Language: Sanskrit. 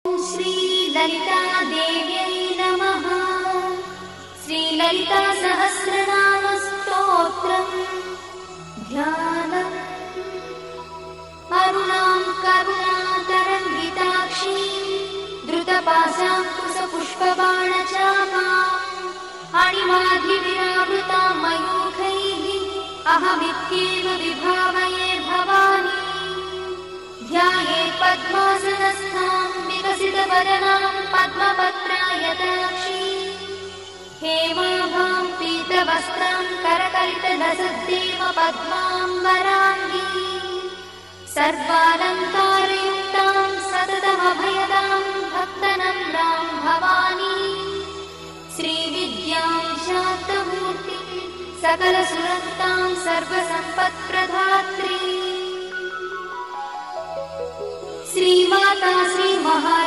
श्री ललिता देव्यै नमः। श्री ललिता सहस्रनाम स्तोत्रम् ध्यानम्। अरुणां करुणातरङ्गिताक्षीं धृतपाशाङ्कुशपुष्पबाणचापाम् अणिमाधिविरावृतां मयूखैः अहमित्येव विभावये भवानी। ध्यायेत् पद्मासनस्थां विकसितवदनां पद्मपत्रायताक्षीं हेमाभां पीतवस्त्रां करकलितलसद्देव पद्माम्बराङ्गीं सर्वालङ्कारयुक्तां सततमभयदां भक्तनम्रां भवानी। श्रीविद्यां शान्तमूर्तिं सकलसुरक्तां सर्वसम्पत्प्रदात्री श्रीमाता श्रीमहाराज